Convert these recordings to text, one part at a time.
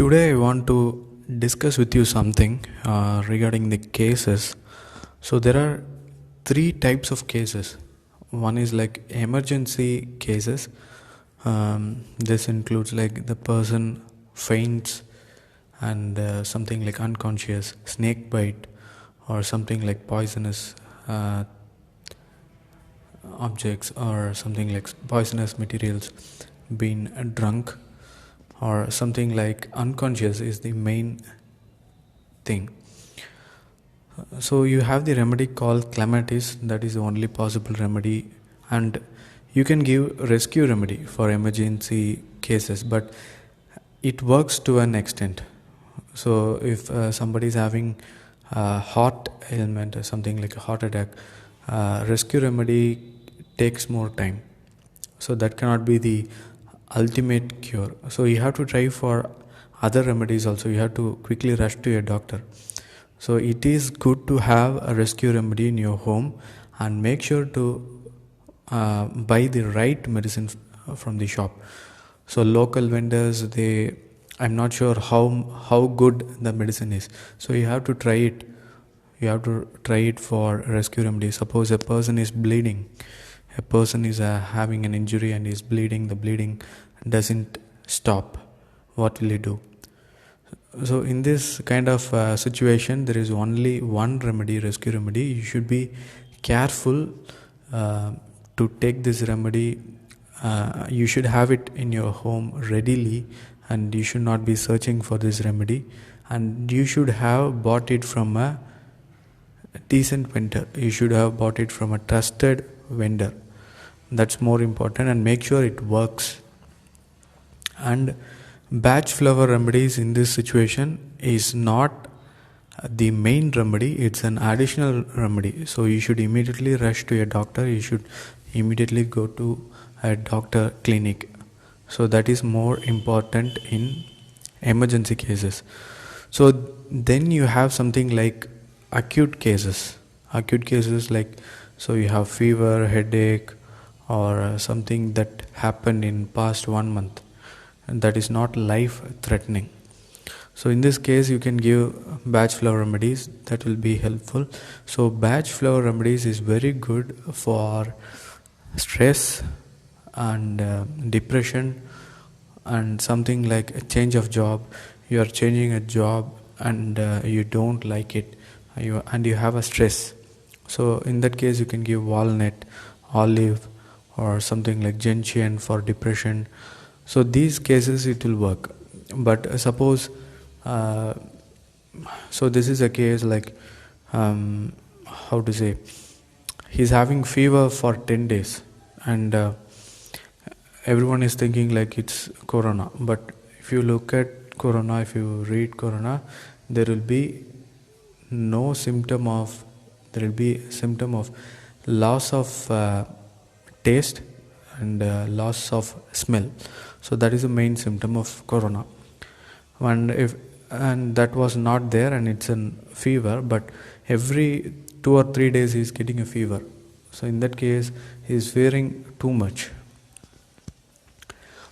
Today, I want to discuss with you something regarding the cases. So, there are three types of cases. One is like emergency cases. This includes like the person faints and something like unconscious, snake bite, or something like poisonous objects, or something like poisonous materials, being drunk, or something like unconscious is the main thing. So you have the remedy called clematis, that is the only possible remedy, and you can give rescue remedy for emergency cases, but it works to an extent. So if somebody is having a heart ailment or something like a heart attack, rescue remedy takes more time. So that cannot be the ultimate cure. So you have to try for other remedies also. You have to quickly rush to your doctor. So it is good to have a rescue remedy in your home, and make sure to buy the right medicine from the shop. So local vendors, I'm not sure how good the medicine is. So you have to try it. You have to try it for rescue remedy. Suppose a person is bleeding, a person is having an injury and is bleeding, the bleeding doesn't stop. What will you do? So in this kind of situation, there is only one remedy, rescue remedy. You should be careful to take this remedy. You should have it in your home readily, and you should not be searching for this remedy, and you should have bought it from a decent vendor. You should have bought it from a trusted vendor. That's more important, and make sure it works. And batch flower remedies in this situation is not the main remedy, it's an additional remedy. So you should immediately rush to a doctor. You should immediately go to a doctor clinic. So that is more important in emergency cases. So then you have something like acute cases. Acute cases like, so you have fever, headache, or something that happened in past 1 month, and that is not life threatening. So in this case, you can give batch flower remedies. That will be helpful. So batch flower remedies is very good for stress and depression, and something like a change of job. You are changing a job and you don't like it, and you have a stress. So in that case, you can give walnut, olive, or something like gentian for depression. So these cases it will work. But suppose so this is a case like how to say, he's having fever for 10 days, and everyone is thinking like it's corona. But if you look at corona, if you read corona, there will be no symptom of, there will be symptom of loss of taste and loss of smell. So that is the main symptom of corona. And that was not there, and it's a fever, but every 2 or 3 days he is getting a fever. So in that case, he is fearing too much.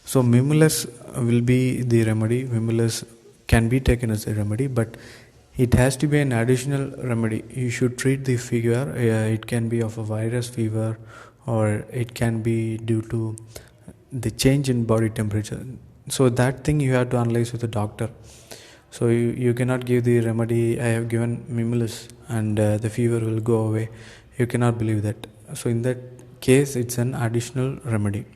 So Mimulus will be the remedy. Mimulus can be taken as a remedy, but it has to be an additional remedy. You should treat the fever. It can be of a virus fever, or it can be due to the change in body temperature. So that thing you have to analyze with the doctor. So you cannot give the remedy, I have given Mimulus and the fever will go away. You cannot believe that. So in that case, it's an additional remedy.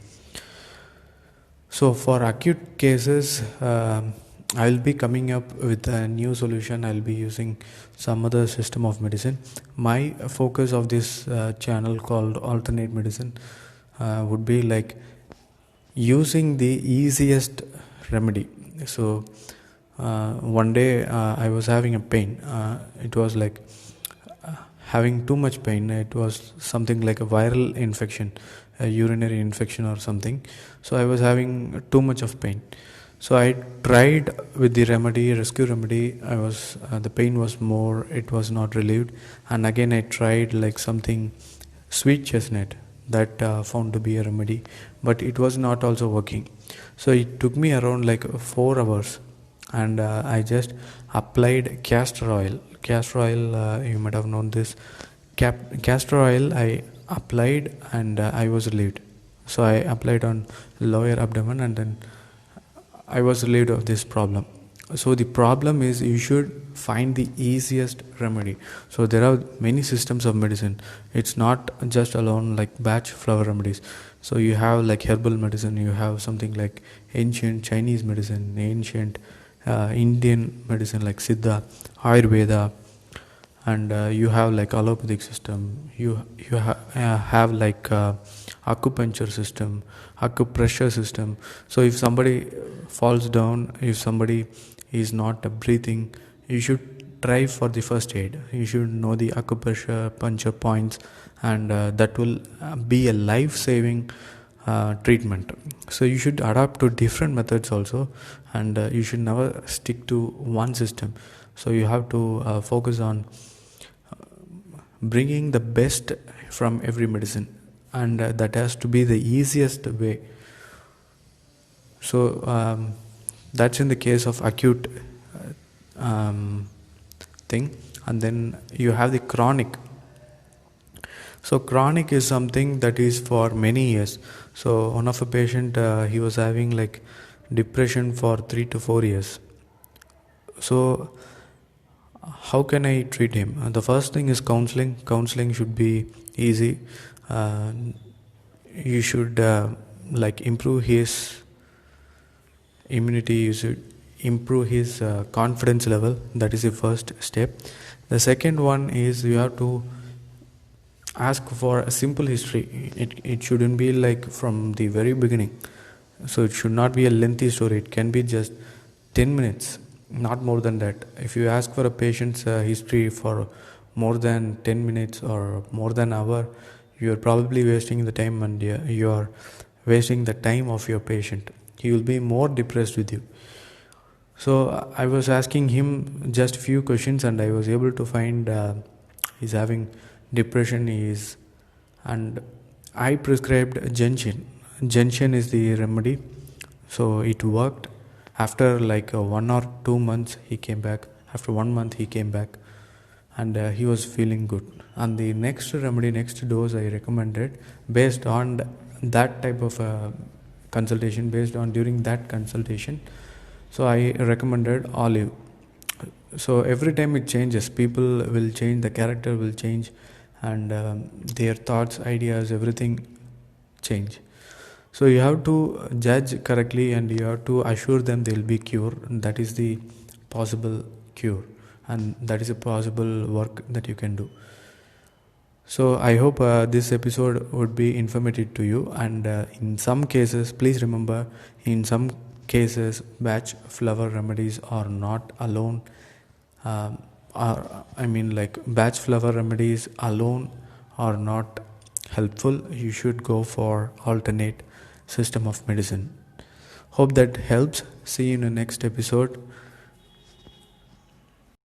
So for acute cases, I will be coming up with a new solution. I will be using some other system of medicine. My focus of this channel called Alternate Medicine would be like using the easiest remedy. So one day I was having a pain. It was like having too much pain. It was something like a viral infection, a urinary infection or something. So I was having too much of pain. So I tried with the remedy, rescue remedy. The pain was more, it was not relieved. And again I tried like something sweet chestnut, that found to be a remedy, but it was not also working. So it took me around like 4 hours, and I just applied castor oil. Castor oil, you might have known this. Castor oil I applied, and I was relieved. So I applied on lower abdomen, and then I was relieved of this problem. So the problem is you should find the easiest remedy. So there are many systems of medicine. It's not just alone like batch flower remedies. So you have like herbal medicine, you have something like ancient Chinese medicine, ancient Indian medicine like Siddha, Ayurveda, and you have like allopathic system. You have like acupuncture system, acupressure system. So if somebody falls down, if somebody is not breathing, you should try for the first aid. You should know the acupressure puncture points, and that will be a life saving treatment. So you should adapt to different methods also, and you should never stick to one system. So you have to focus on bringing the best from every medicine, and that has to be the easiest way. So that's in the case of acute thing. And then you have the chronic. So chronic is something that is for many years. So one of a patient, he was having like depression for 3 to 4 years. So how can I treat him? The first thing is counseling. Counseling should be easy. You should like improve his immunity. You should improve his confidence level. That is the first step. The second one is you have to ask for a simple history. It shouldn't be like from the very beginning. So it should not be a lengthy story. It can be just 10 minutes, not more than that. If you ask for a patient's history for more than 10 minutes or more than an hour, you are probably wasting the time, and you are wasting the time of your patient. He will be more depressed with you. So I was asking him just few questions, and I was able to find he's having depression. And I prescribed gentian. Gentian is the remedy. So it worked. After like 1 or 2 months he came back. After 1 month he came back, and he was feeling good. And the next remedy, next dose I recommended based on that type of consultation, based on during that consultation. So I recommended olive. So every time it changes, people will change, the character will change, and their thoughts, ideas, everything change. So you have to judge correctly, and you have to assure them they will be cured. That is the possible cure, and that is a possible work that you can do. So I hope this episode would be informative to you. And in some cases, please remember, in some cases batch flower remedies are not alone, like batch flower remedies alone are not helpful. You should go for alternate system of medicine. Hope that helps. See you in the next episode.